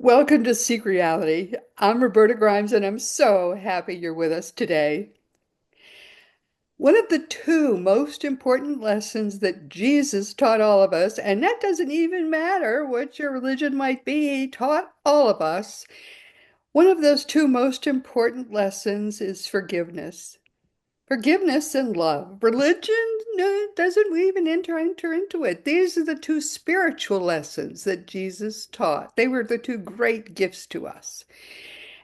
Welcome to Seek Reality. I'm Roberta Grimes, and I'm so happy you're with us today. One of the two most important lessons that Jesus taught all of us, and that doesn't even matter what your religion might be, he taught all of us. One of those two most important lessons is forgiveness. Forgiveness and love. Religion no, doesn't even enter into it. These are the two spiritual lessons that Jesus taught. They were the two great gifts to us.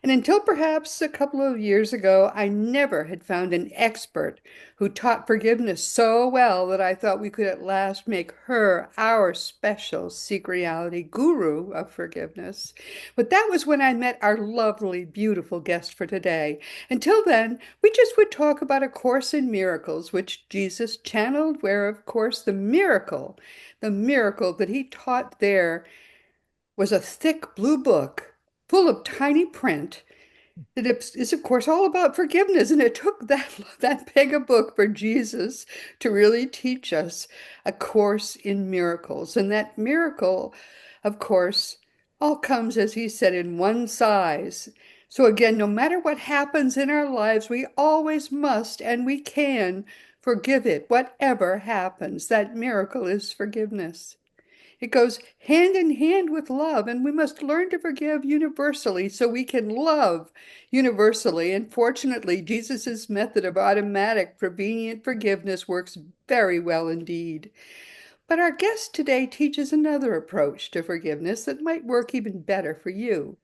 And until perhaps a couple of years ago, I never had found an expert who taught forgiveness so well that I thought we could at last make her our special Seek Reality guru of forgiveness. But that was when I met our lovely, beautiful guest for today. Until then, we just would talk about A Course in Miracles, which Jesus channeled, where, of course, the miracle that he taught there was a thick blue book full of tiny print that is, of course, all about forgiveness. And it took that big a book for Jesus to really teach us a course in miracles. And that miracle, of course, all comes, as he said, in one size. So again, no matter what happens in our lives, we always must and we can forgive it, whatever happens. That miracle is forgiveness. It goes hand in hand with love, and we must learn to forgive universally so we can love universally. And fortunately, Jesus' method of automatic, prevenient forgiveness works very well indeed. But our guest today teaches another approach to forgiveness that might work even better for you.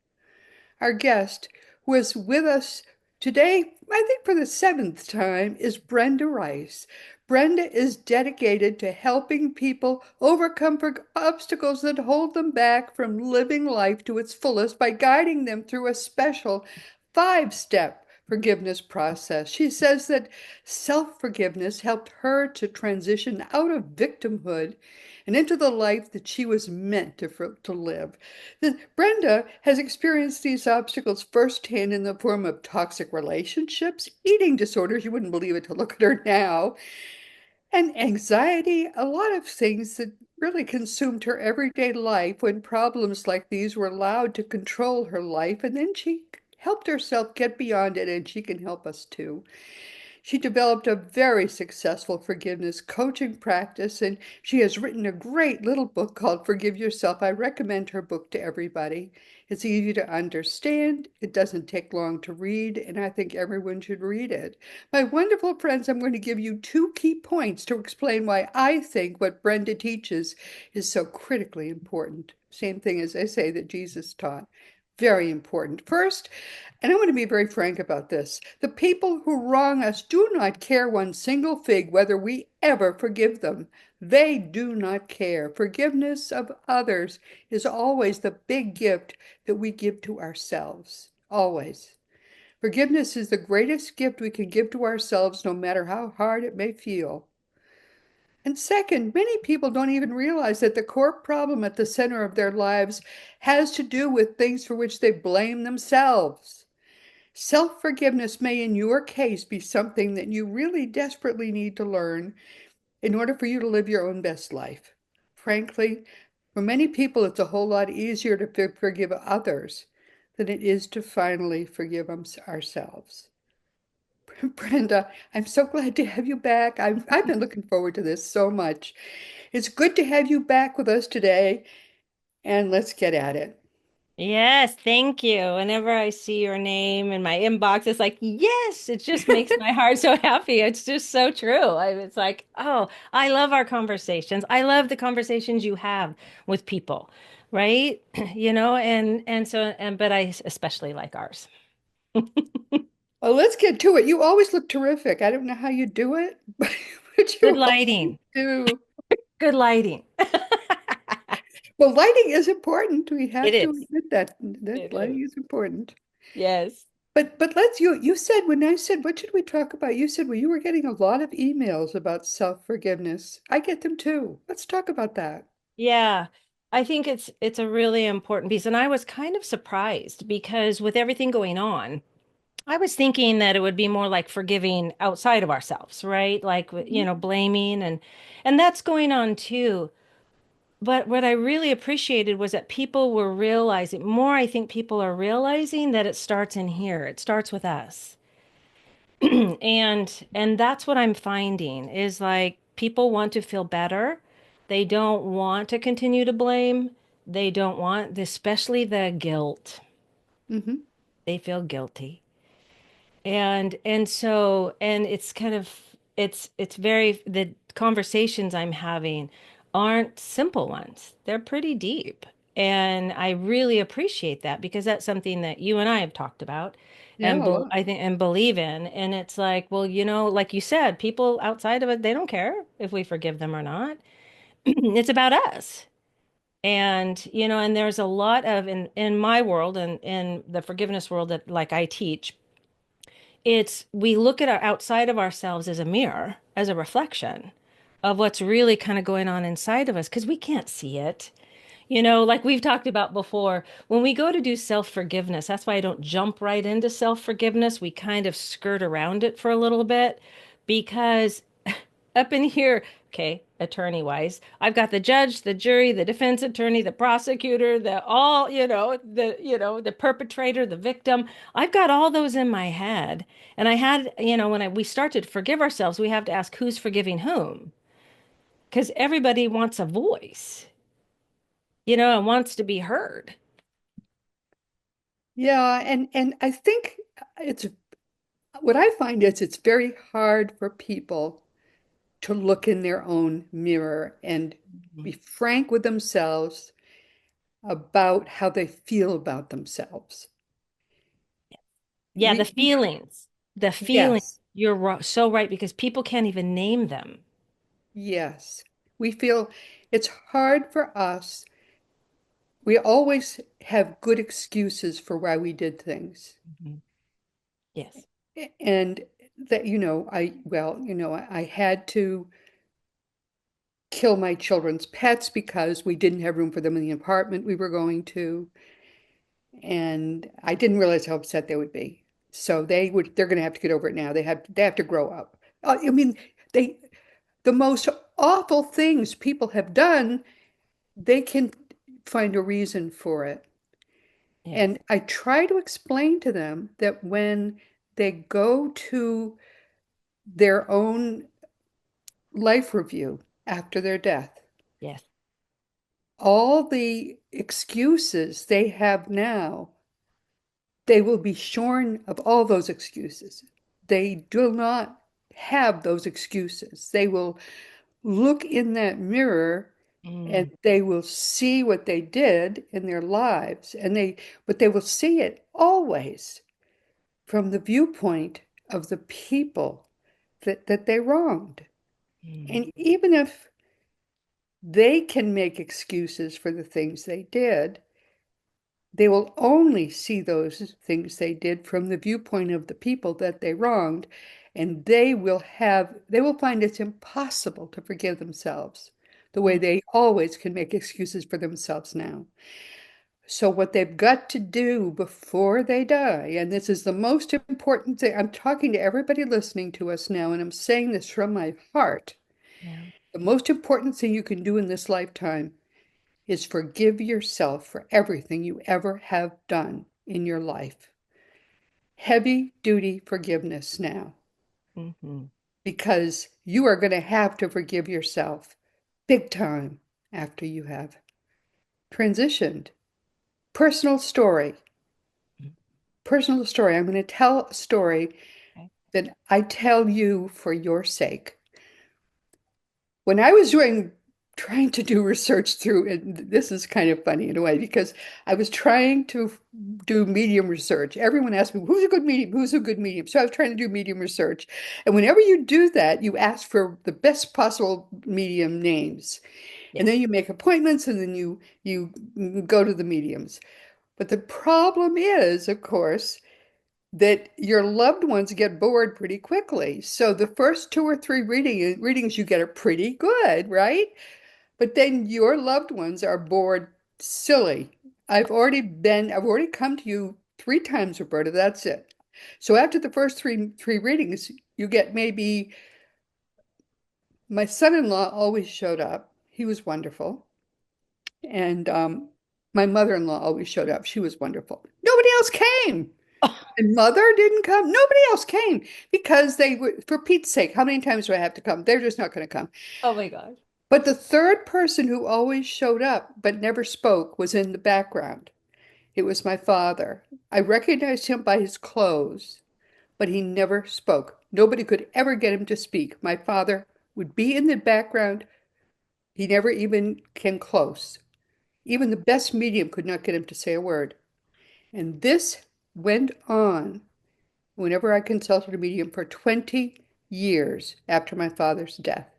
Our guest, who is with us today, I think for the seventh time, is Brenda Reiss. Brenda is dedicated to helping people overcome obstacles that hold them back from living life to its fullest by guiding them through a special five-step forgiveness process. She says that self-forgiveness helped her to transition out of victimhood and into the life that she was meant to live. Brenda has experienced these obstacles firsthand in the form of toxic relationships, eating disorders, you wouldn't believe it to look at her now, and anxiety, a lot of things that really consumed her everyday life when problems like these were allowed to control her life. And then she helped herself get beyond it, and she can help us too. She developed a very successful forgiveness coaching practice, and she has written a great little book called Forgive Yourself. I recommend her book to everybody. It's easy to understand, it doesn't take long to read, and I think everyone should read it. My wonderful friends, I'm going to give you two key points to explain why I think what Brenda teaches is so critically important. Same thing as I say that Jesus taught. Very important. First, and I want to be very frank about this. The people who wrong us do not care one single fig whether we ever forgive them. They do not care. Forgiveness of others is always the big gift that we give to ourselves. Always. Forgiveness is the greatest gift we can give to ourselves, no matter how hard it may feel. And second, many people don't even realize that the core problem at the center of their lives has to do with things for which they blame themselves. Self-forgiveness may, in your case, be something that you really desperately need to learn in order for you to live your own best life. Frankly, for many people, it's a whole lot easier to forgive others than it is to finally forgive ourselves. Brenda, I'm so glad to have you back. I've been looking forward to this so much. It's good to have you back with us today, and let's get at it. Yes, thank you. Whenever I see your name in my inbox, it's like, yes, it just makes my heart so happy. It's just so true. It's like, oh, I love our conversations. I love the conversations you have with people, right? But I especially like ours. Well, let's get to it. You always look terrific. I don't know how you do it, but Good you always lighting. do. Good lighting. Well, lighting is important. We It have to is. admit that It is. lighting is important. Yes. But you said when I said what should we talk about? You said well you were getting a lot of emails about self-forgiveness. I get them too. Let's talk about that. Yeah. I think it's a really important piece. And I was kind of surprised because with everything going on, I was thinking that it would be more like forgiving outside of ourselves, right? Like, Mhm. blaming and that's going on too. but what I really appreciated was that people were realizing more. I think people are realizing that it starts in here. It starts with us. And that's what I'm finding is like people want to feel better. They don't want to continue to blame. They don't want, especially the guilt. Hmm. They feel guilty. And it's kind of it's very the conversations I'm having aren't simple ones. They're pretty deep. And I really appreciate that because that's something that you and I have talked about Yeah, a lot. I think and believe in. And it's like, well, like you said, people outside of it, they don't care if we forgive them or not. It's about us. And there's a lot of in my world and in the forgiveness world that like I teach, it's we look at our outside of ourselves as a mirror, as a reflection of what's really kind of going on inside of us because we can't see it. Like we've talked about before, when we go to do self-forgiveness, that's why I don't jump right into self-forgiveness. We kind of skirt around it for a little bit because up in here, okay, attorney wise, I've got the judge, the jury, the defense attorney, the prosecutor, the perpetrator, the victim. I've got all those in my head. And I had, when we start to forgive ourselves, we have to ask who's forgiving whom because everybody wants a voice, and wants to be heard. Yeah, and I think it's what I find is it's very hard for people to look in their own mirror and be Mhm. frank with themselves about how they feel about themselves. Yeah, the We feelings, the feeling. Yes, So right because people can't even name them. yes. We feel it's hard for us. We always have good excuses for why we did things. Mhm. Yes. And that, I had to kill my children's pets because we didn't have room for them in the apartment we were going to. And I didn't realize how upset they would be. So they're going to have to get over it now. They have to grow up. I mean, they, the most awful things people have done, they can find a reason for it. Yes. And I try to explain to them that when they go to their own life review after their death, Yes. all the excuses they have now, they will be shorn of all those excuses. They do not have those excuses. They will look in that mirror and Mm, they will see what they did in their lives but they will see it always from the viewpoint of the people that they wronged. mm, And even if they can make excuses for the things they did, they will only see those things they did from the viewpoint of the people that they wronged, and they will find it's impossible to forgive themselves the way mm, they always can make excuses for themselves now. So what they've got to do before they die, and this is the most important thing, I'm talking to everybody listening to us now, and I'm saying this from my heart. yeah. The most important thing you can do in this lifetime is forgive yourself for everything you ever have done in your life. Heavy duty forgiveness now, Hmm. because you are going to have to forgive yourself big time after you have transitioned. Personal story. Personal story. I'm going to tell a story Okay. that I tell you for your sake. When I was trying to do research through, and this is kind of funny in a way, because I was trying to do medium research. Everyone asked me, who's a good medium? Who's a good medium? So I was trying to do medium research. And whenever you do that, you ask for the best possible medium names. And Yes. then you make appointments and then you go to the mediums. But the problem is, of course, that your loved ones get bored pretty quickly. So the first two or three readings you get are pretty good, right? But then your loved ones are bored silly. I've already come to you three times, Roberta. That's it. So after the first three readings, you get maybe my son-in-law always showed up. He was wonderful. And my mother-in-law always showed up. She was wonderful. Nobody else came. And mother didn't come. Nobody else came because they were, for Pete's sake, how many times do I have to come? They're just not going to come. Oh my gosh. But the third person who always showed up but never spoke was in the background. It was my father. I recognized him by his clothes, but he never spoke. Nobody could ever get him to speak. My father would be in the background. He never even came close. Even the best medium could not get him to say a word. And this went on whenever I consulted a medium for 20 years after my father's death.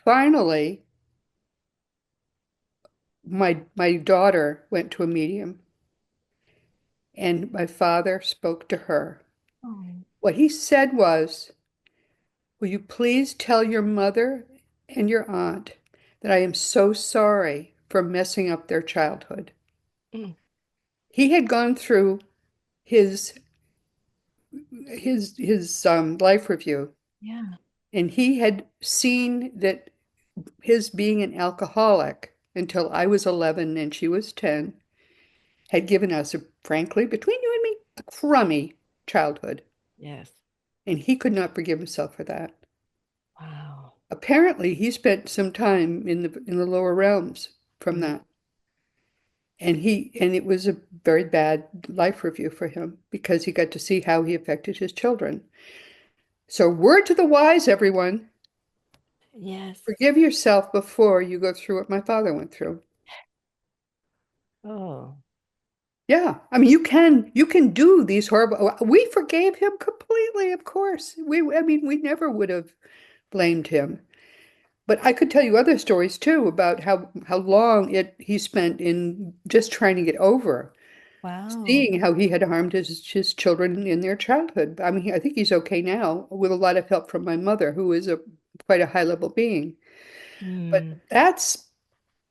Finally, my daughter went to a medium and my father spoke to her. Oh. What he said was, will you please tell your mother and your aunt that I am so sorry for messing up their childhood? Mm. He had gone through his life review, Yeah. and he had seen that his being an alcoholic until I was 11 and she was 10 had given us, frankly, between you and me, a crummy childhood. Yes. And he could not forgive himself for that. Wow. Apparently, he spent some time in the lower realms from Mm. that. And it was a very bad life review for him because he got to see how he affected his children. So, word to the wise, everyone, Yes. forgive yourself before you go through what my father went through. Oh. Yeah, I mean, you can do these horrible. We forgave him completely, of course. I mean, we never would have blamed him. But I could tell you other stories too about how long it he spent in just trying to get over, Wow. seeing how he had harmed his children in their childhood. I mean, I think he's okay now with a lot of help from my mother, who is a quite a high level being. But Mm.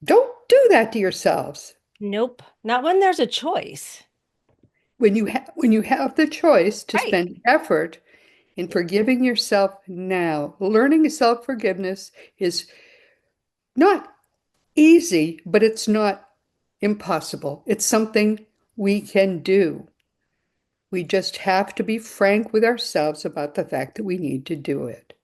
don't do that to yourselves. Nope. Not when there's a choice. When you have the choice to Right. spend effort in forgiving yourself now, learning self-forgiveness is not easy, but it's not impossible. It's something we can do. We just have to be frank with ourselves about the fact that we need to do it,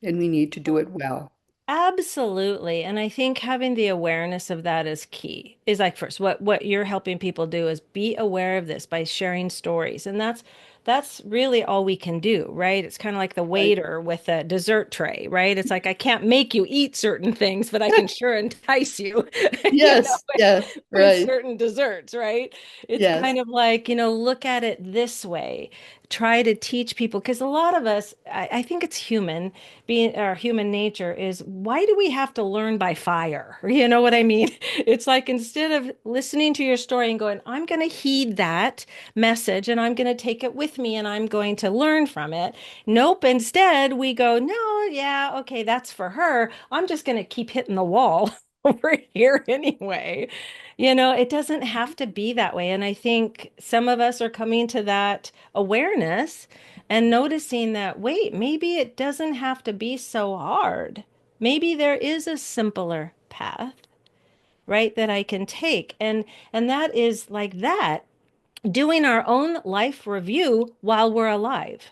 and we need to do it well. Absolutely. And I think having the awareness of that is key. Is like first what you're helping people do is be aware of this by sharing stories. And that's really all we can do, right? It's kind of like the Right. waiter with a dessert tray, right? It's like I can't make you eat certain things, but I can sure entice you, you know, Yes, yes, with right. certain desserts, right? It's Yes. kind of like, look at it this way. Try to teach people because a lot of us, I think it's human being our human nature is why do we have to learn by fire? You know what I mean? It's like instead of listening to your story and going, I'm going to heed that message and I'm going to take it with me and I'm going to learn from it. Nope. Instead, we go, no, yeah, okay, that's for her. I'm just going to keep hitting the wall over here anyway. It doesn't have to be that way. And I think some of us are coming to that awareness and noticing that, wait, maybe it doesn't have to be so hard. Maybe there is a simpler path, right, that I can take. And that is like that, doing our own life review while we're alive.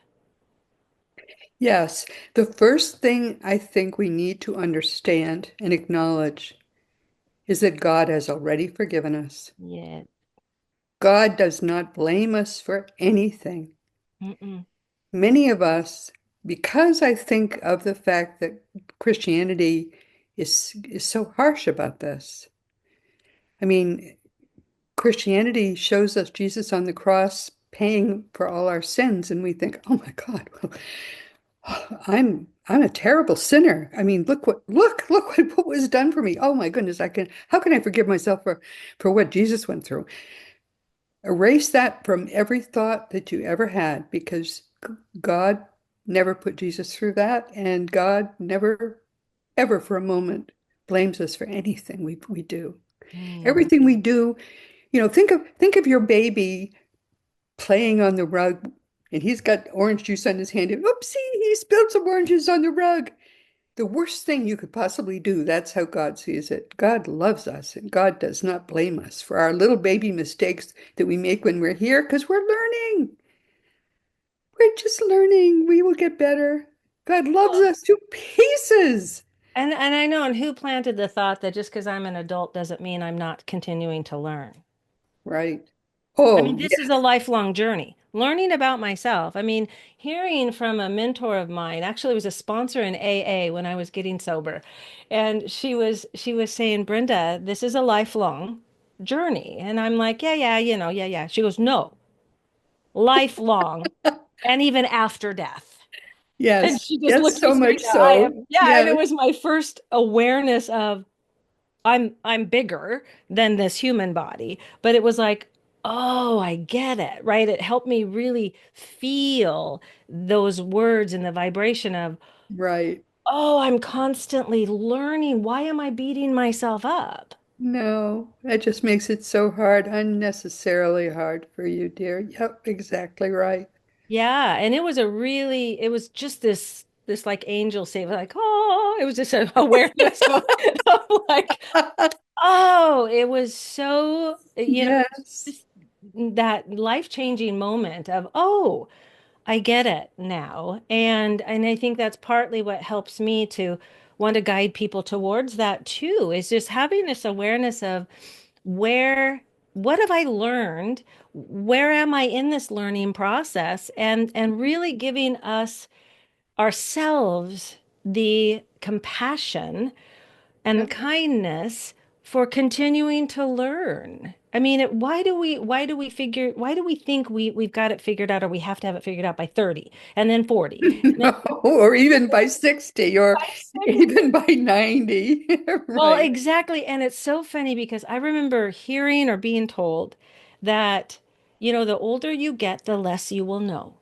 Yes. The first thing I think we need to understand and acknowledge is that God has already forgiven us. Yeah. God does not blame us for anything. Mm-mm. Many of us, because I think of the fact that Christianity is so harsh about this. I mean, Christianity shows us Jesus on the cross paying for all our sins, and we think, "Oh my God, well, I'm a terrible sinner. I mean, look what was done for me. Oh my goodness, how can I forgive myself for what Jesus went through?" Erase that from every thought that you ever had because God never put Jesus through that, and God never, ever for a moment blames us for anything we do. Mm. Everything we do, think of your baby playing on the rug and he's got orange juice on his hand and oopsie, he spilled some orange juice on the rug. the worst thing you could possibly do. That's how God sees it. God loves us, and God does not blame us for our little baby mistakes that we make when we're here, because we're learning. We're just learning. We will get better. God loves Well, us to pieces. and I know, and who planted the thought that just because I'm an adult doesn't mean I'm not continuing to learn? Right. I mean, Oh, this is a yes. lifelong journey. Learning about myself. I mean, hearing from a mentor of mine, actually it was a sponsor in AA when I was getting sober. And she was saying, "Brenda, this is a lifelong journey." And I'm like, "Yeah, yeah, yeah, yeah." She goes, "No, lifelong and even after death." And Yes. she just Yes, looked me so straight much in the eye. so. Yeah, and it Yes. was my first awareness of I'm bigger than this human body, but it was like, oh, I get it, right? It helped me really feel those words and the vibration of, Right. oh, I'm constantly learning. Why am I beating myself up? No, that just makes it so hard, unnecessarily hard for you, dear. Yep, exactly right. Yeah, and it was just this like angel save, like, oh, it was just an awareness of like, oh, it was so, Yes, just that life-changing moment of, oh, I get it now. And I think that's partly what helps me to want to guide people towards that too, is just having this awareness of where, what have I learned? Where am I in this learning process? And really giving us ourselves the compassion and yep. kindness for continuing to learn. I mean, why do we think we've got it figured out or we have to have it figured out by 30 and then 40 and then No, or even by 60 or by 60? even by 90. Well, Right. exactly. And it's so funny because I remember hearing or being told that, the older you get, the less you will know.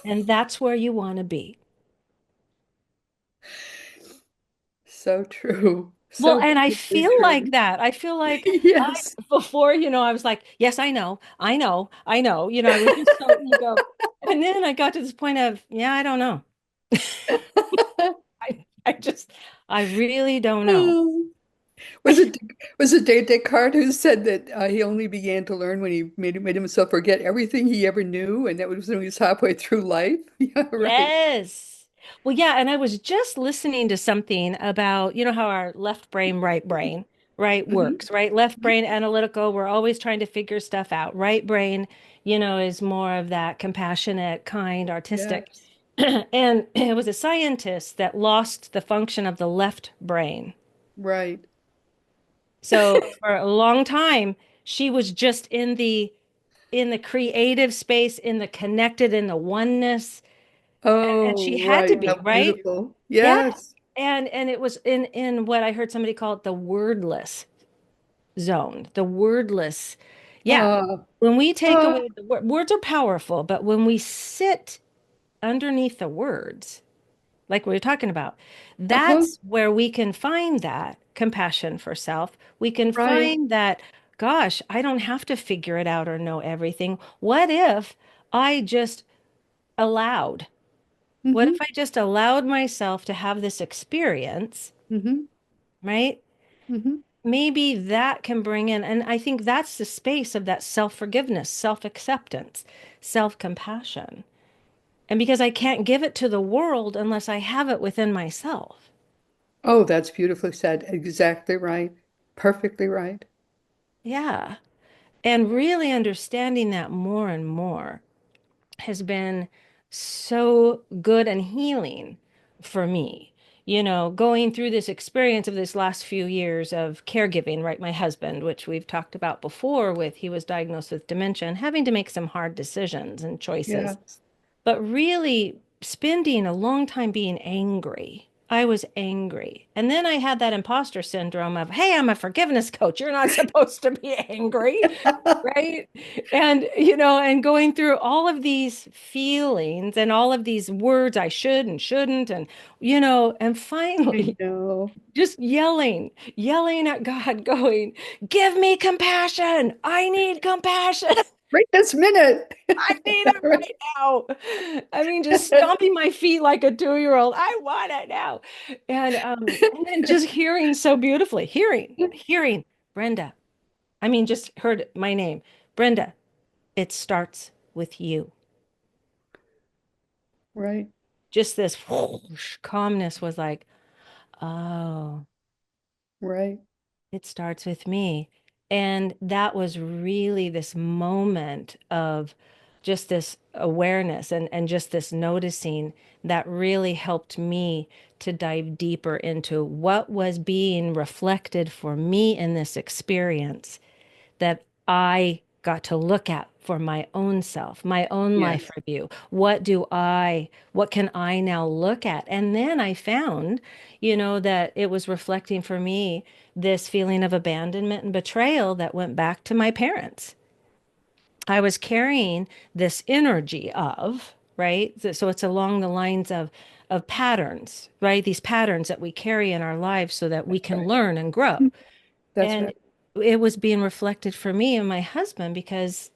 And that's where you want to be. So true. Well, So and I beautifully feel like true. that. I feel like Yes. before, I was like, yes, I know, I know, I know. I was just so ego. And then I got to this point of, yeah, I don't know. I just, I really don't know. Oh. Was it Descartes who said that he only began to learn when he made himself forget everything he ever knew, and that was when he was halfway through life? Yeah, right. Yes. Well, yeah, and I was just listening to something about, how our left brain, right, Hmm. works, right? Left brain analytical, we're always trying to figure stuff out. Right brain, is more of that compassionate, kind, artistic. Yes. And it was a scientist that lost the function of the left brain. Right. So for a long time, she was just in the creative space, in the connected, in the oneness, and she Oh, had to right. How be, right? beautiful. Yeah. Yes. And it was in what I heard somebody call it the wordless zone, the wordless. Yeah. Uh, When we take uh, away the words are powerful, but when we sit underneath the words, like we were talking about, uh-huh. that's where we can find that compassion for self. We can Right. find that, gosh, I don't have to figure it out or know everything. What if I just allowed? What Mm-hmm. if I just allowed myself to have this experience, Mm-hmm. right? Mm-hmm. Maybe that can bring in, and I think that's the space of that self-forgiveness, self-acceptance, self-compassion. And because I can't give it to the world unless I have it within myself. Oh, that's beautifully said. Exactly right. Perfectly right. Yeah. And really understanding that more and more has been so good and healing for me. Going through this experience of this last few years of caregiving, right? My husband, which we've talked about before, with he was diagnosed with dementia and having to make some hard decisions and choices, Yes. but really spending a long time being angry. I was angry. And then I had that imposter syndrome of, hey, I'm a forgiveness coach. You're not supposed to be angry, right? And going through all of these feelings and all of these words I should and shouldn't, and I finally know. just yelling at God, going, give me compassion. I need compassion. right this minute. I need it Right. right now. I mean, just stomping my feet like a 2-year-old. I want it now. And then just hearing so beautifully, hearing, Brenda. I mean, just heard my name. Brenda, it starts with you. Right, Just this whoosh, calmness was like, oh, right. it starts with me. And that was really this moment of just this awareness and just this noticing that really helped me to dive deeper into what was being reflected for me in this experience that I got to look at for my own self, my own life Yes, review. What can I now look at? And then I found, that it was reflecting for me this feeling of abandonment and betrayal that went back to my parents. I was carrying this energy of, right? So it's along the lines of patterns, right? These patterns that we carry in our lives so that we that's can right. learn and grow. That's And right. it was being reflected for me and my husband because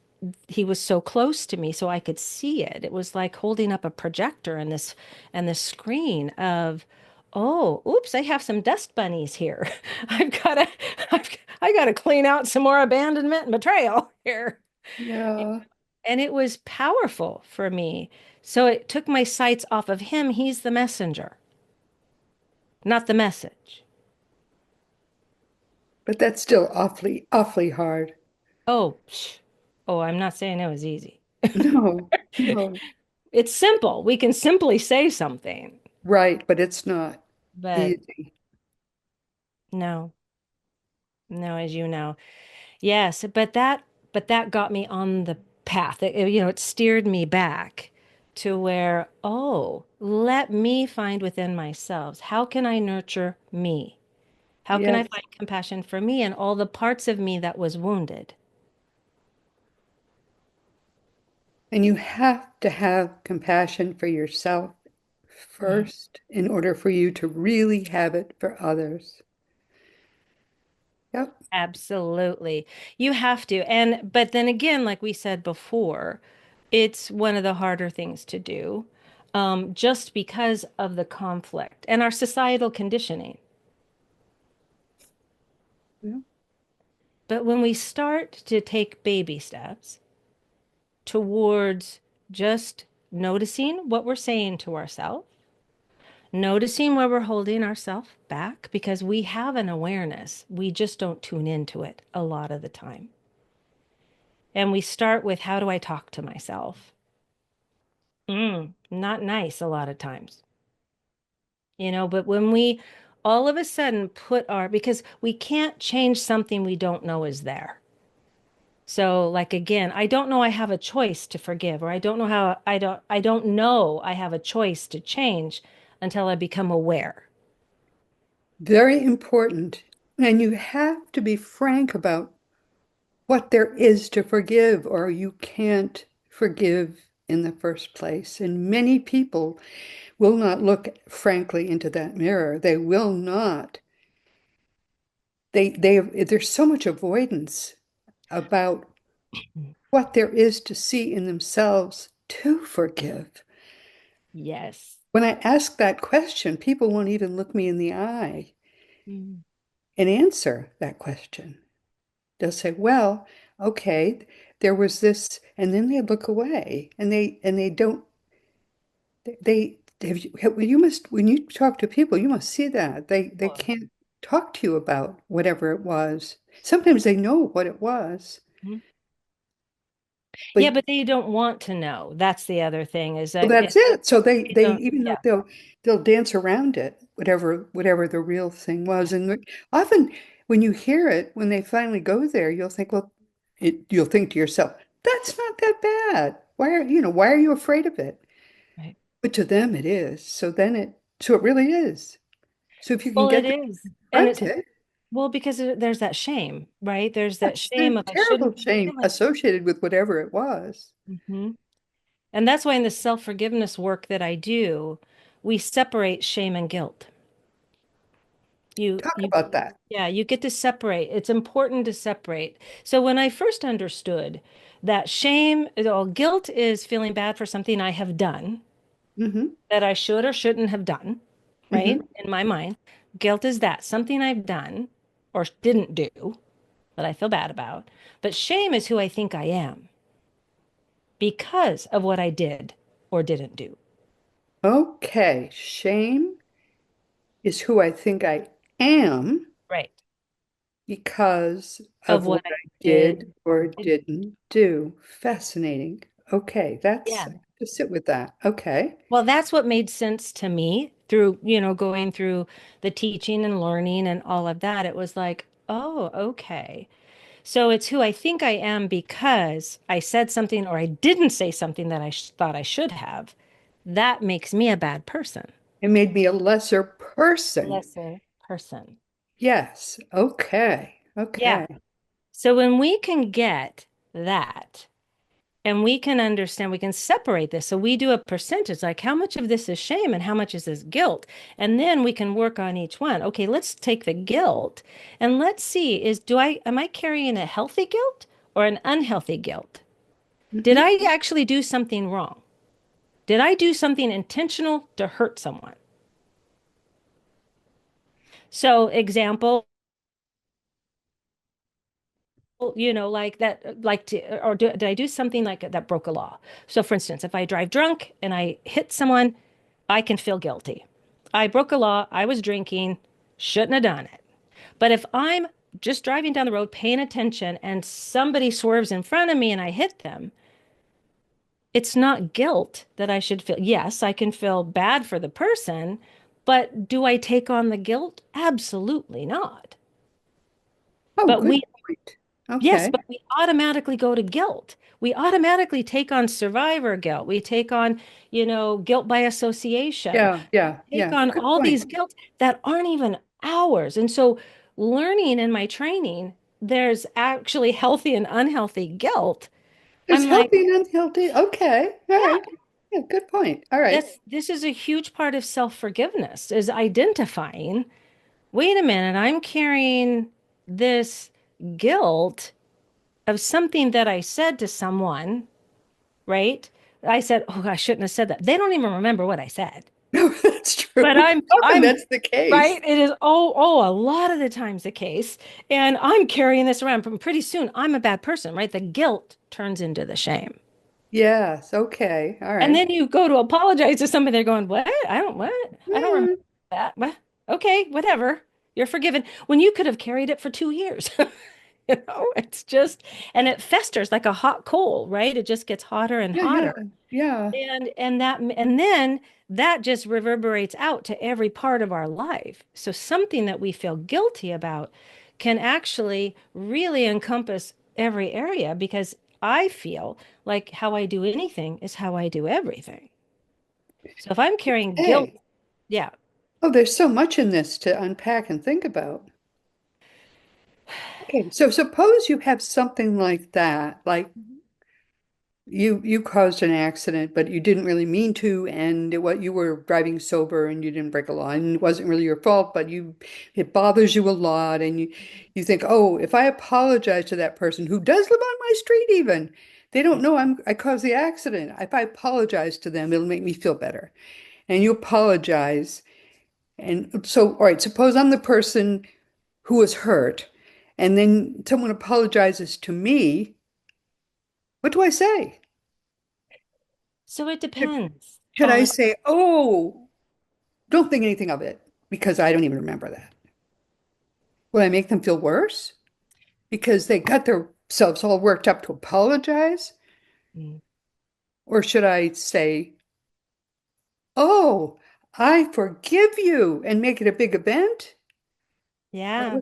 he was so close to me so I could see it. It was like holding up a projector and this screen of, oh, oops, I have some dust bunnies here. I've got to I've, I got to clean out some more abandonment and betrayal here. Yeah. And it was powerful for me. So it took my sights off of him. He's the messenger, not the message. But that's still awfully, awfully hard. Oh, oh, I'm not saying it was easy. No, no. It's simple. We can simply say something, Right, but it's not but easy. no, no, as you know. Yes, but that got me on the path. It steered me back to where, oh, let me find within myself. How can I nurture me? How can I Yes. find compassion for me and all the parts of me that was wounded? And you have to have compassion for yourself Yeah. first in order for you to really have it for others. Yep. Absolutely. You have to. But then again, like we said before, it's one of the harder things to do, just because of the conflict and our societal conditioning. Yeah. But when we start to take baby steps towards just noticing what we're saying to ourselves, noticing where we're holding ourselves back, because we have an awareness, we just don't tune into it a lot of the time. And we start with, how do I talk to myself? Not nice a lot of times, but when we all of a sudden because we can't change something we don't know is there. So like again, I don't know I have a choice to forgive, or I don't know I have a choice to change until I become aware. Very important. And you have to be frank about what there is to forgive, or you can't forgive in the first place. And many people will not look frankly into that mirror. They will not. There's so much avoidance about what there is to see in themselves to forgive. Yes. When I ask that question, people won't even look me in the eye Mm. and answer that question. They'll say, "Well, okay, there was this," and then they look away and they don't you must when you talk to people, you must see that. They Oh. can't talk to you about whatever it was. Sometimes they know what it was, Mhm. Yeah, but but they don't want to know. That's the other thing is well, that that's it. So they they don't, even though yeah, they'll dance around it, whatever the real thing was. And often when you hear it, when they finally go there, you'll think, well, you'll think to yourself, that's not that bad. Why are you afraid of it? right. But to them it is. So it really is. So if you can Well, it get them is. to And confront it's it, well, because there's that shame, right? There's that yes, shame there's of I terrible shouldn't be shame feeling. associated with whatever it was. Hmm. And that's why in the self-forgiveness work that I do, we separate shame and guilt. You, Talk you, about that. yeah, you get to separate. It's important to separate. So when I first understood That shame, well, guilt is feeling bad for something I have done Hmm. that I should or shouldn't have done, right? Hmm. In my mind, guilt is that something I've done or didn't do that I feel bad about. But shame is who I think I am because of what I did or didn't do. Okay. Shame is who I think I am Right. because Of of what what I I did did or or didn't. didn't do. Fascinating. Okay. That's, Yeah. to sit with that. Okay. Well, that's what made sense to me through, going through the teaching and learning and all of that. It was like, oh, okay. So it's who I think I am because I said something or I didn't say something that I thought I should have. That makes me a bad person, It made me a lesser person. lesser person. Yes. Okay. Yeah. Okay. So when we can get that and we can understand, we can separate this. So we do a percentage, like how much of this is shame and how much is this guilt? And then we can work on each one. Okay, let's take the guilt and let's see am I carrying a healthy guilt or an unhealthy guilt? Did Hmm. I actually do something wrong? Did I do something intentional to hurt someone? So, example, like that, did I do something like that broke a law? So, for instance, if I drive drunk and I hit someone, I can feel guilty. I broke a law, I was drinking, shouldn't have done it. But if I'm just driving down the road, paying attention, and somebody swerves in front of me and I hit them, it's not guilt that I should feel. Yes, I can feel bad for the person, but do I take on the guilt? Absolutely not. Oh, But good we, point. yes, Okay. but we automatically go to guilt. We automatically take on survivor guilt. We take on, guilt by association. Yeah, yeah, Take yeah. on Good all point. these guilt that aren't even ours. And so, learning in my training, there's actually healthy and unhealthy guilt. There's I'm like, healthy and unhealthy. Okay. All yeah, right. Yeah, good point. All right. this is a huge part of self-forgiveness is identifying, wait a minute, I'm carrying this guilt of something that I said to someone, right? I said, oh, I shouldn't have said that. They don't even remember what I said. No, that's But true. I'm Often I'm that's the case. right. It is a lot of the times the case. And I'm carrying this around from pretty soon. I'm a bad person, right? The guilt turns into the shame. Yes. Okay. All And right. then you go to apologize to somebody, they're going, what? What? I don't remember Mm, that. What? Okay, whatever. You're forgiven. When you could have carried it for 2 years. It's just, and it festers like a hot coal, right? It just gets hotter and yeah, yeah, hotter. yeah. And then that just reverberates out to every part of our life. So something that we feel guilty about can actually really encompass every area because I feel like how I do anything is how I do everything. So if I'm carrying guilt, Hey. yeah. Oh, there's so much in this to unpack and think about. Okay. So suppose you have something like that, like you caused an accident, but you didn't really mean to, and what you were driving sober and you didn't break a law, and it wasn't really your fault, but it bothers you a lot, and you think, oh, if I apologize to that person who does live on my street even, they don't know I caused the accident. If I apologize to them, it'll make me feel better. And you apologize. And so, all right, suppose I'm the person who was hurt, and then someone apologizes to me. What do I say? So it depends Should I on, say, oh, don't think anything of it because I don't even remember that? Will I make them feel worse because they got themselves all worked up to apologize? mm, Or should I say, oh, I forgive you and make it a big event? Or yeah.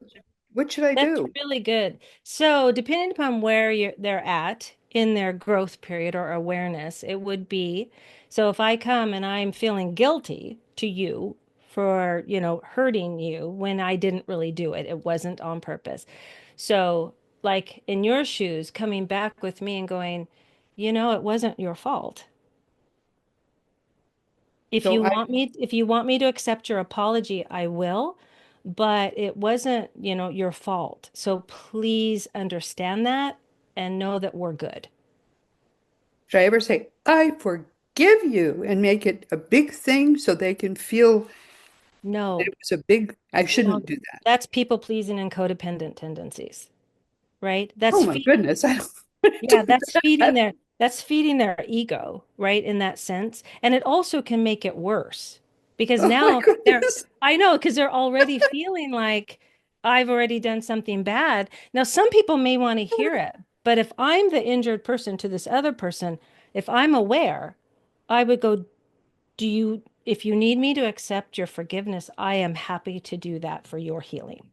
what should I That's do? really good. So, depending upon where they're at in their growth period or awareness, it would be so if I come and I'm feeling guilty to you for, hurting you when I didn't really do it, it wasn't on purpose. So, like in your shoes, coming back with me and going, it wasn't your fault. So I, If you want me to accept your apology, I will, but it wasn't, your fault. So please understand that and know that we're good. Should I ever say, I forgive you, and make it a big thing so they can feel that No, it was a big, I no, shouldn't do that. that's people pleasing and codependent tendencies, right? Oh my goodness, I don't want to Yeah, do that. that's feeding their ego, right? In that sense. And it also can make it worse because Oh my now goodness. I know, because they're already feeling like I've already done something bad. Now, some people may want to hear it, but if I'm the injured person to this other person, if I'm aware, I would go, if you need me to accept your forgiveness, I am happy to do that for your healing.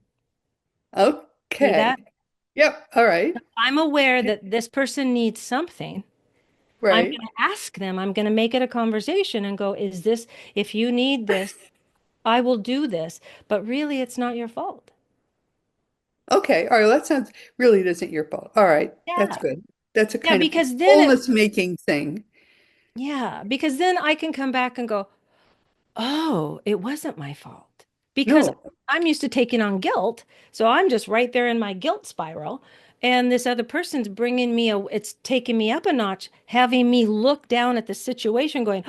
See that? Okay. Yep. All right. I'm aware that this person needs something. I'm Right. going to ask them, I'm going to make it a conversation and go, if you need this, I will do this. But really, it's not your fault. Okay. All right. That sounds really it isn't your fault. All right. That's Yeah. good. That's a Yeah, kind of because then wholeness making thing. I can come back and go, oh, it wasn't my fault. Because No. I'm used to taking on guilt. So I'm just right there in my guilt spiral. And this other person's it's taking me up a notch, having me look down at the situation going,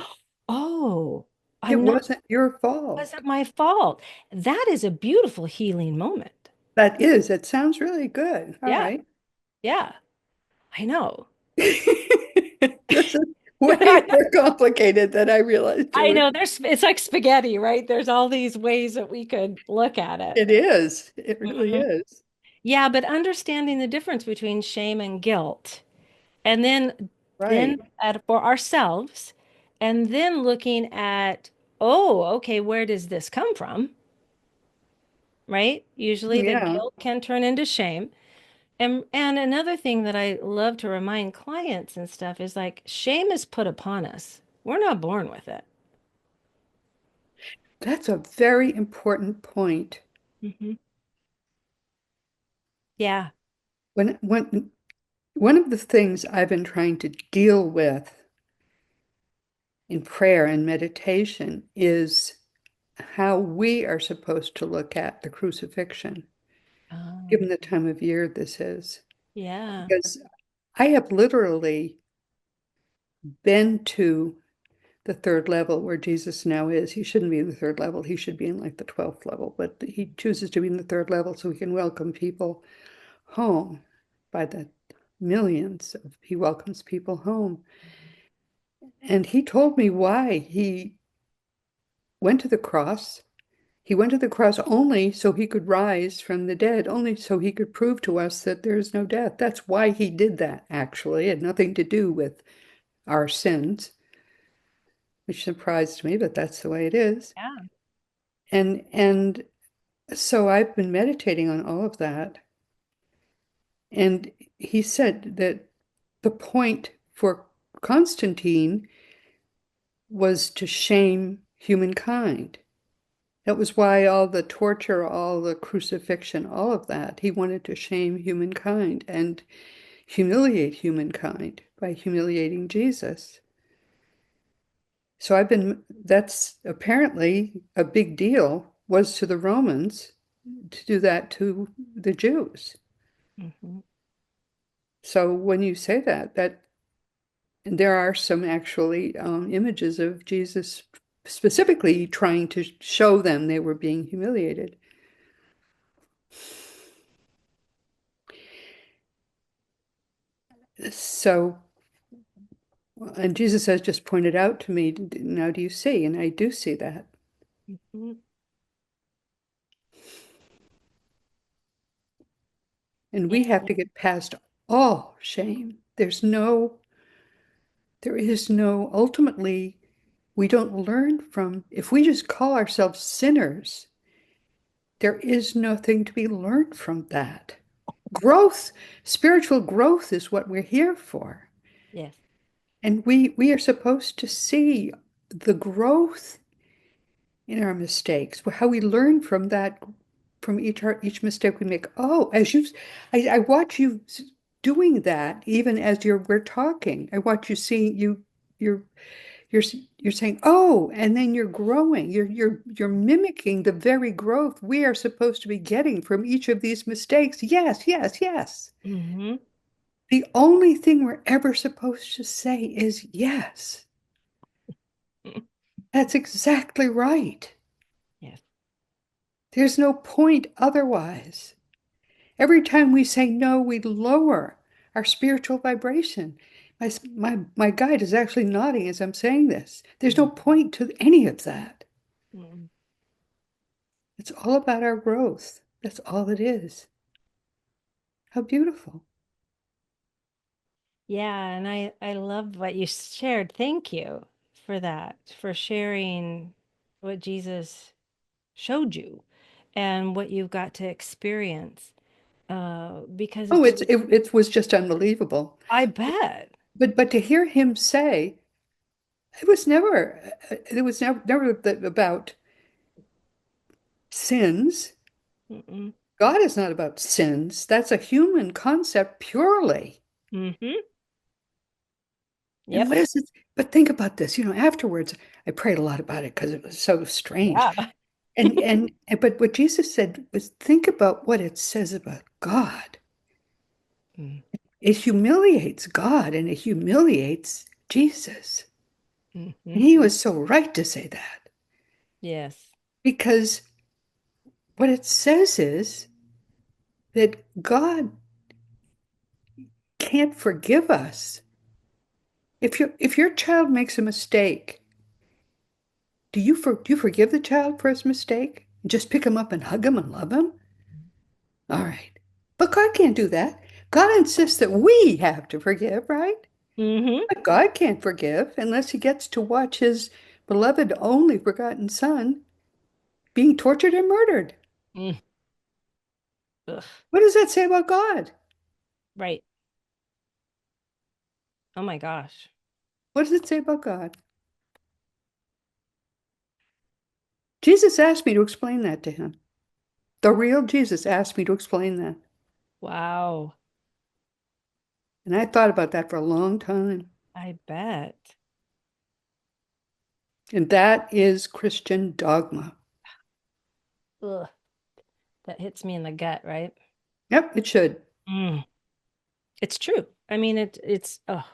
oh, It I'm not wasn't your fault. wasn't my fault. That is a beautiful healing moment. That is, it sounds really good. All Yeah, right. yeah, I know. This is way I more complicated than I realized it I would. know it's like spaghetti, right? There's all these ways that we could look at it. It is. It really Mhm. is. Yeah, but understanding the difference between shame and guilt, and then Right. for ourselves, and then looking at, oh, okay, where does this come from? Right? Usually the Yeah. guilt can turn into shame. And another thing that I love to remind clients and stuff is like shame is put upon us. We're not born with it. That's a very important point. Hmm. Yeah. When one of the things I've been trying to deal with in prayer and meditation is how we are supposed to look at the crucifixion, Oh, given the time of year this is. yeah. Because I have literally been to the third level where Jesus now is. He shouldn't be in the third level. He should be in like the 12th level, but he chooses to be in the third level so he can welcome people home by the millions of he welcomes people home. And he told me why he went to the cross. He went to the cross only so he could rise from the dead, only so he could prove to us that there is no death. That's why he did that, actually. It had nothing to do with our sins, which surprised me, but that's the way it is. Yeah. And so I've been meditating on all of that. And he said that the point for Constantine was to shame humankind. That was why all the torture, all the crucifixion, all of that, he wanted to shame humankind and humiliate humankind by humiliating Jesus. So that's apparently a big deal was to the Romans to do that to the Jews. Hmm. So when you say that, and there are some actually images of Jesus specifically trying to show them they were being humiliated. So, and Jesus has just pointed out to me, now do you see? And I do see that. Hmm. And Yeah. we have to get past all shame. There is no, ultimately, we don't learn from, if we just call ourselves sinners, there is nothing to be learned from that. Growth, spiritual growth is what we're here for. Yes. And we are supposed to see the growth in our mistakes, how we learn from that, from each mistake we make. Oh, I watch you doing that even as we're talking. I watch you seeing you're you're you're saying, oh, and then you're growing. You're mimicking the very growth we are supposed to be getting from each of these mistakes. Yes, yes, yes. Hmm. The only thing we're ever supposed to say is yes. That's exactly right. Yes. There's no point otherwise. Every time we say no, we lower our spiritual vibration. My guide is actually nodding as I'm saying this. There's no Mm, point to any of that. mm. It's all about our growth. That's all it is. How beautiful. Yeah, and I love what you shared. Thank you for that, for sharing what Jesus showed you and what you've got to experience. Because Oh, it's, it was just unbelievable. I bet. But to hear him say, it was never about sins. Mm-mm. God is not about sins. That's a human concept purely. Mm-hmm. And Yep. what is it? But think about this. Afterwards, I prayed a lot about it because it was so strange. Yeah. But what Jesus said was, think about what it says about God. Mm, It humiliates God and it humiliates Jesus. And mm-hmm. he was so right to say that Yes. because what it says is that God can't forgive us. If your child makes a mistake, do you forgive the child for his mistake? Just pick him up and hug him and love him? All right. But God can't do that. God insists that we have to forgive, right? Mm-hmm. But God can't forgive unless he gets to watch his beloved only forgotten son being tortured and murdered. Mm. Ugh. What does that say about God? Right. Oh my gosh. What does it say about God? Jesus asked me to explain that to him. The real Jesus asked me to explain that. Wow. And I thought about that for a long time. I bet. And that is Christian dogma. Ugh. That hits me in the gut, right? Yep, it should. Mm. It's true. I mean, it's oh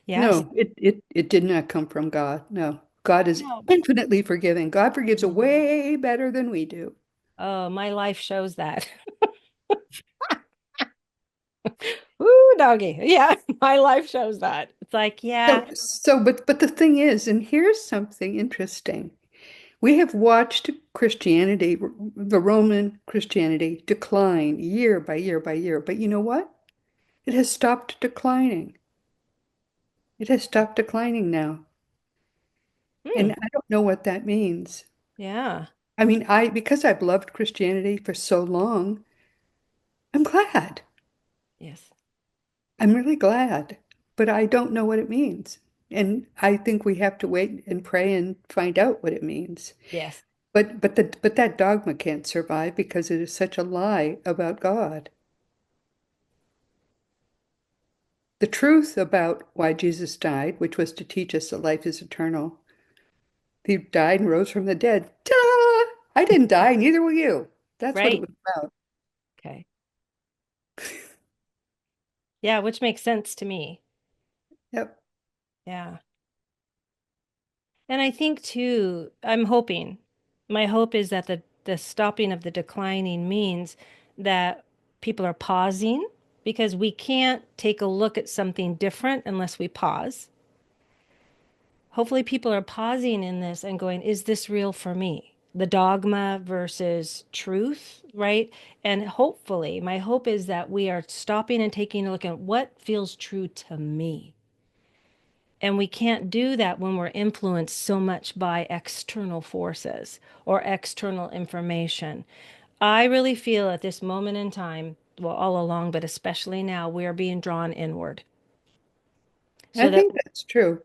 yes. No, it did not come from God. No. God is No. infinitely forgiving. God forgives Mhm. way better than we do. Oh, my life shows that. Ooh, doggy. Yeah, my life shows that. It's like, yeah. But the thing is, and here's something interesting. We have watched Christianity, the Roman Christianity, decline year by year by year. But you know what? It has stopped declining. It has stopped declining now. Hmm. And I don't know what that means. Yeah. I mean, because I've loved Christianity for so long, I'm glad. Yes. I'm really glad, but I don't know what it means. And I think we have to wait and pray and find out what it means. Yes. But that dogma can't survive because it is such a lie about God. The truth about why Jesus died, which was to teach us that life is eternal. He died and rose from the dead. Ta-da! I didn't die, neither will you. That's what it Right. was about. Okay. Yeah, which makes sense to me. Yep. Yeah. And I think too, I'm hoping, my hope is that the stopping of the declining means that people are pausing because we can't take a look at something different unless we pause. Hopefully people are pausing in this and going, is this real for me? The dogma versus truth, right? And hopefully, my hope is that we are stopping and taking a look at what feels true to me. And we can't do that when we're influenced so much by external forces or external information. I really feel at this moment in time, well, all along, but especially now, we are being drawn inward. I So that, think that's true.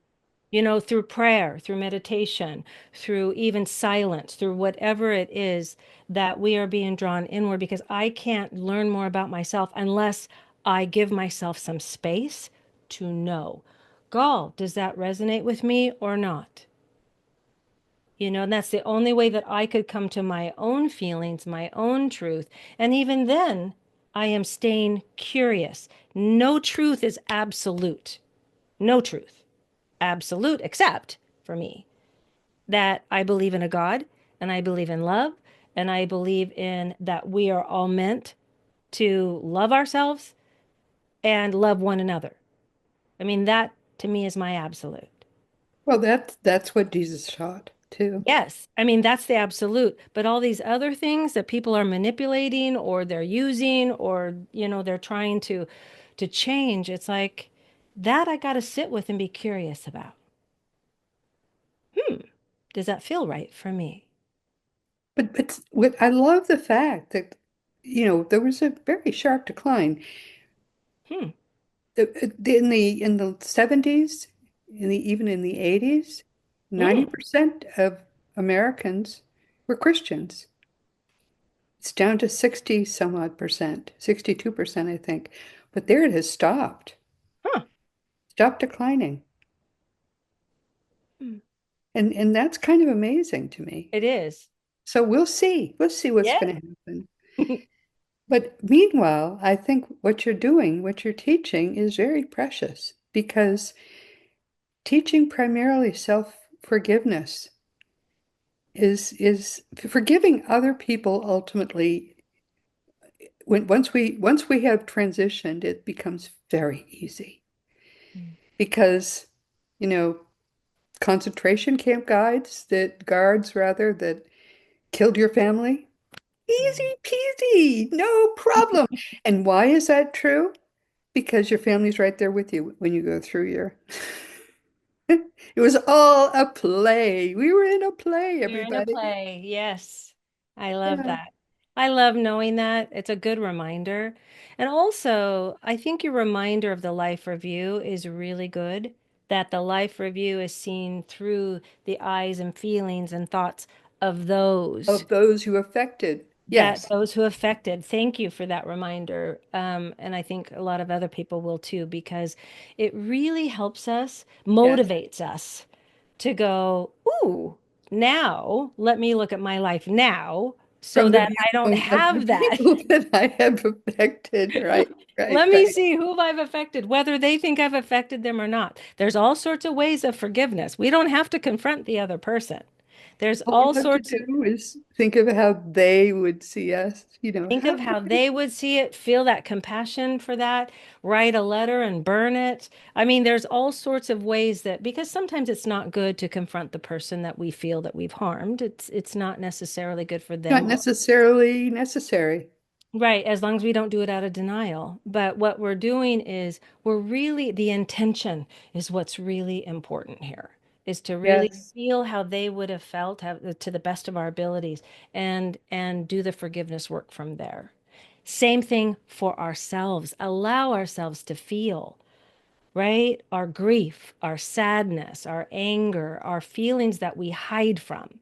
through prayer, through meditation, through even silence, through whatever it is, that we are being drawn inward because I can't learn more about myself unless I give myself some space to know. Gall, does that resonate with me or not? And that's the only way that I could come to my own feelings, my own truth. And even then, I am staying curious. No truth is absolute. No truth. Absolute, except for me, that I believe in a God and I believe in love and I believe in that we are all meant to love ourselves and love one another. I mean, that to me is my absolute. Well, that's what Jesus taught too. Yes. I mean, that's the absolute. But all these other things that people are manipulating or they're using or, they're trying to change, it's like that I got to sit with and be curious about. Hmm, does that feel right for me? But what I love the fact that, there was a very sharp decline. Hmm. In the 70s, even in the 80s, Mm. 90% of Americans were Christians. It's down to 60 some odd percent, 62%, I think. But there it has Huh. stopped declining. Hmm. And that's kind of amazing to me. It is. So we'll see. We'll see what's Yeah. going to happen. But meanwhile, I think what you're doing, what you're teaching is very precious because teaching primarily self-forgiveness is forgiving other people ultimately once we have transitioned, it becomes very easy Mm. because, you know, concentration camp guards rather, that killed your family, Mm. easy peasy, no problem. And why is that true? Because your family's right there with you when you go through your. It was all a play. We were in a play, You're in a everybody. play. Yes. I love Yeah. that. I love knowing that. It's a good reminder. And also, I think your reminder of the life review is really good, that the life review is seen through the eyes and feelings and thoughts of those Of those who affected. that Yes. those who affected. Thank you for that reminder. And I think a lot of other people will too, because it really helps us, Yes. motivates us to go, ooh, now let me look at my life now so From the that I don't viewpoint of the have that. people that I have affected. Right, right, Let me right. see who I've affected, whether they think I've affected them or not. There's all sorts of ways of forgiveness. We don't have to confront the other person. There's All we all have to sorts of do is think of how they would see us. think How of how they would see it, feel that compassion for that, write a letter and burn it. I mean, there's all sorts of ways that because sometimes it's not good to confront the person that we feel that we've harmed. It's not necessarily good for not them or necessarily necessary. right, as long as we don't do it out of denial. But what we're doing is we're really the intention is what's really important here, is to really Yes. feel how they would have felt have, to the best of our abilities and do the forgiveness work from there. Same thing for ourselves. Allow ourselves to feel, right? Our grief, our sadness, our anger, our feelings that we hide from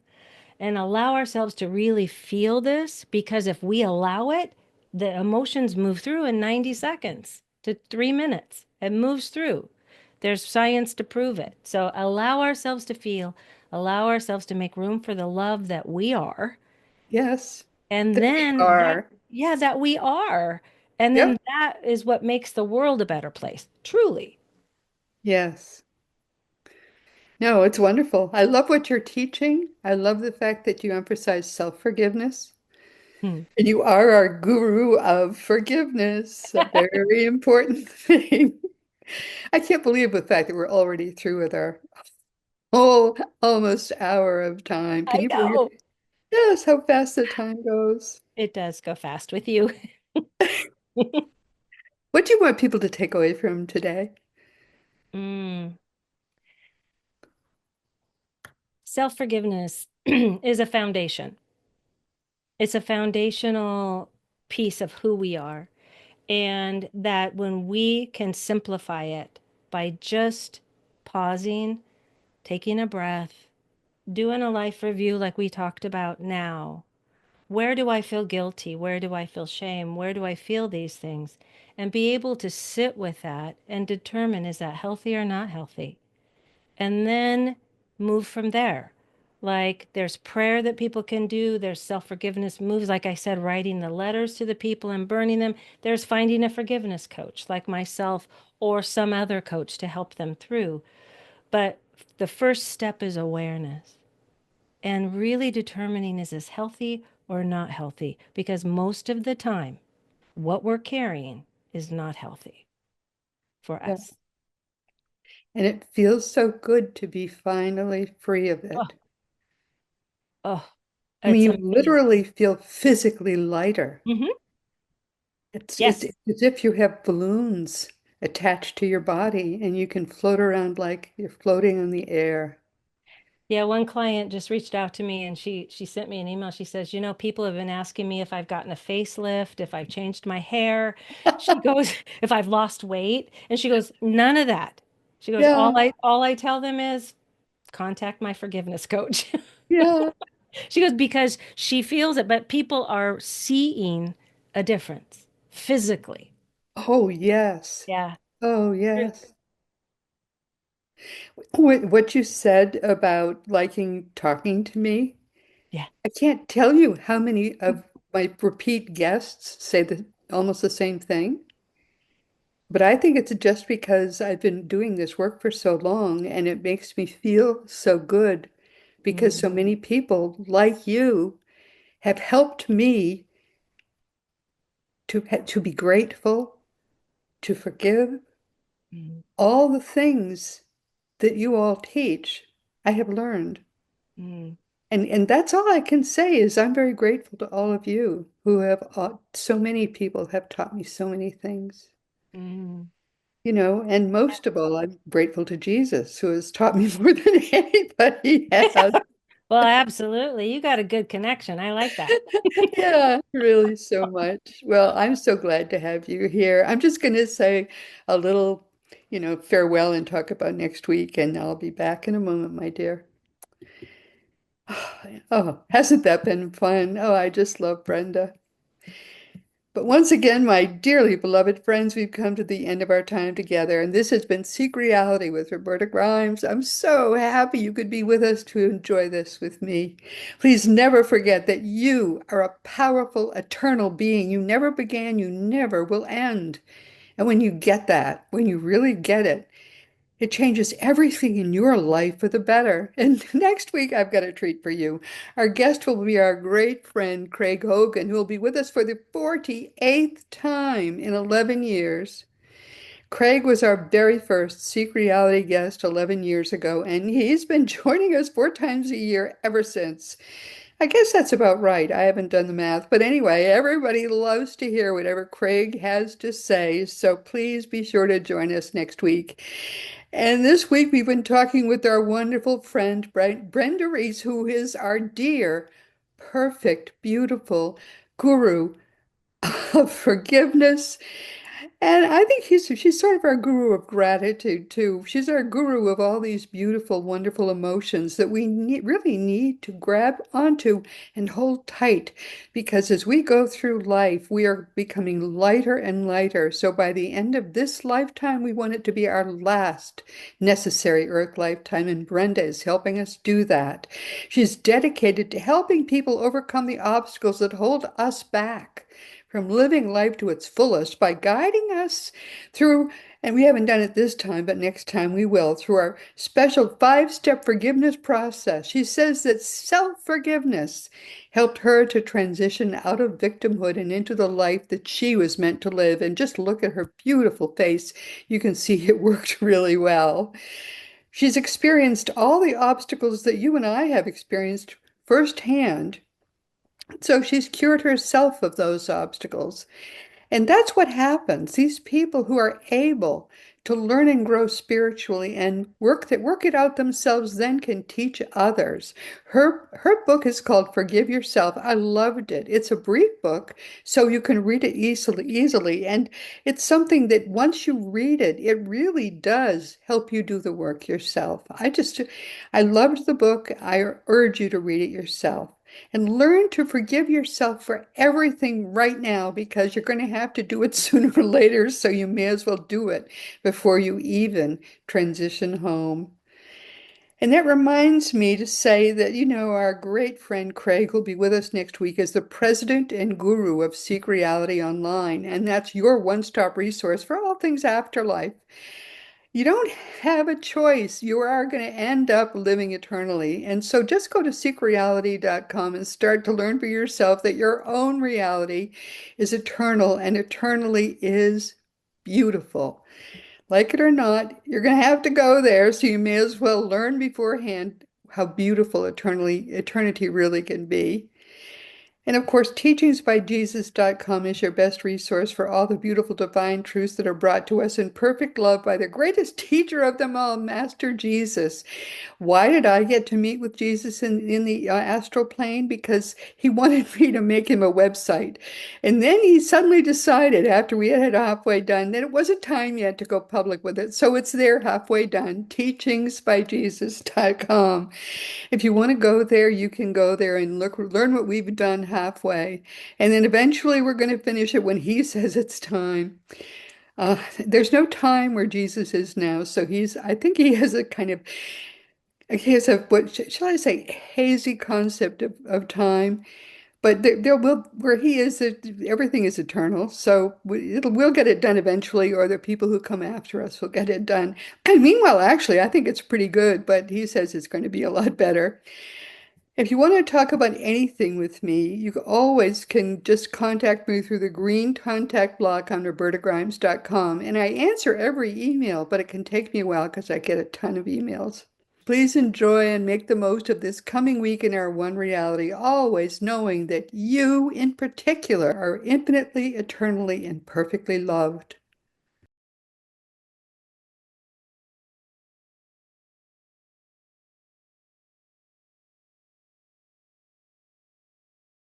and allow ourselves to really feel this because if we allow it, the emotions move through in 90 seconds to 3 minutes. It moves through. There's science to prove it. So allow ourselves to feel, allow ourselves to make room for the love that we are. Yes. And That we then that, are. yeah, that we are. And then Yep. that is what makes the world a better place, truly. Yes. No, it's wonderful. I love what you're teaching. I love the fact that you emphasize self-forgiveness. Hmm. And you are our guru of forgiveness, a very important thing. I can't believe the fact that we're already through with our whole almost hour of time. Can I you believe? know. Yes, how fast the time goes. It does go fast with you. What do you want people to take away from today? Mm. Self-forgiveness is a foundation. It's a foundational piece of who we are. And that when we can simplify it by just pausing, taking a breath, doing a life review like we talked about now. Where do I feel guilty? Where do I feel shame? Where do I feel these things? And be able to sit with that and determine is that healthy or not healthy? And then move from there. Like there's prayer that people can do, there's self-forgiveness moves, like I said, writing the letters to the people and burning them. There's finding a forgiveness coach like myself or some other coach to help them through. But the first step is awareness and really determining is this healthy or not healthy? Because most of the time, what we're carrying is not healthy for Yeah. us. And it feels so good to be finally free of Oh, it. oh, I mean, it's you amazing. literally feel physically lighter. Hmm. It's Yes. as if you have balloons attached to your body and you can float around like you're floating in the air. Yeah, one client just reached out to me and she sent me an email. She says, you know, people have been asking me if I've gotten a facelift, if I've changed my hair. She goes, if I've lost weight. And she goes, none of that. She goes, Yeah, all I tell them is contact my forgiveness coach. yeah. She goes, because she feels it, but people are seeing a difference physically. Oh, yes. Yeah. Oh, yes. What you said about liking talking to me, Yeah. I can't tell you how many of my repeat guests say almost the same thing. But I think it's just because I've been doing this work for so long and it makes me feel so good because Mm, so many people like you have helped me to be grateful, to forgive, mm, all the things that you all teach, I have learned. mm, And that's all I can say is I'm very grateful to all of you who have so many people have taught me so many things. mm. And most of all, I'm grateful to Jesus, who has taught me more than anybody has. Well, absolutely. You got a good connection. I like that. Yeah, really so much. Well, I'm so glad to have you here. I'm just going to say a little, farewell and talk about next week, and I'll be back in a moment, my dear. Oh, hasn't that been fun? Oh, I just love Brenda. But once again, my dearly beloved friends, we've come to the end of our time together, and this has been Seek Reality with Roberta Grimes. I'm so happy you could be with us to enjoy this with me. Please never forget that you are a powerful, eternal being. You never began, you never will end. And when you get that, when you really get it, it changes everything in your life for the better. And next week, I've got a treat for you. Our guest will be our great friend, Craig Hogan, who will be with us for the 48th time in 11 years. Craig was our very first Seek Reality guest 11 years ago, and he's been joining us 4 times a year ever since. I guess that's about right. I haven't done the math. But anyway, everybody loves to hear whatever Craig has to say. So please be sure to join us next week. And this week we've been talking with our wonderful friend Brenda Reiss, who is our dear, perfect, beautiful guru of forgiveness, and I think she's sort of our guru of gratitude too. She's our guru of all these beautiful, wonderful emotions that we really need to grab onto and hold tight because as we go through life, we are becoming lighter and lighter. So by the end of this lifetime, we want it to be our last necessary earth lifetime, and Brenda is helping us do that. She's dedicated to helping people overcome the obstacles that hold us back from living life to its fullest by guiding us through, and we haven't done it this time, but next time we will, through our special 5-step forgiveness process. She says that self-forgiveness helped her to transition out of victimhood and into the life that she was meant to live. And just look at her beautiful face. You can see it worked really well. She's experienced all the obstacles that you and I have experienced firsthand. So she's cured herself of those obstacles. And that's what happens. These people who are able to learn and grow spiritually and work it out themselves then can teach others. Her book is called Forgive Yourself. I loved it. It's a brief book, so you can read it easily. And it's something that once you read it, it really does help you do the work yourself. I loved the book. I urge you to read it yourself. And learn to forgive yourself for everything right now because you're going to have to do it sooner or later, so you may as well do it before you even transition home. And that reminds me to say that, our great friend Craig will be with us next week as the president and guru of Seek Reality Online. And that's your one-stop resource for all things afterlife. You don't have a choice. You are going to end up living eternally. And so just go to seekreality.com and start to learn for yourself that your own reality is eternal and eternally is beautiful. Like it or not, you're going to have to go there, so you may as well learn beforehand how beautiful eternity really can be. And of course, teachingsbyjesus.com is your best resource for all the beautiful divine truths that are brought to us in perfect love by the greatest teacher of them all, Master Jesus. Why did I get to meet with Jesus in the astral plane? Because he wanted me to make him a website. And then he suddenly decided, after we had it halfway done, that it wasn't time yet to go public with it. So it's there halfway done, teachingsbyjesus.com. If you want to go there, you can go there and learn what we've done halfway. And then eventually we're going to finish it when he says it's time. There's no time where Jesus is now. So I think he has a kind of, he has a, what shall I say, hazy concept of time. But there will, where he is, everything is eternal. So we'll get it done eventually, or the people who come after us will get it done. And meanwhile, actually, I think it's pretty good, but he says it's going to be a lot better. If you want to talk about anything with me, you always can just contact me through the green contact block on robertagrimes.com. And I answer every email, but it can take me a while because I get a ton of emails. Please enjoy and make the most of this coming week in our one reality, always knowing that you in particular are infinitely, eternally, and perfectly loved.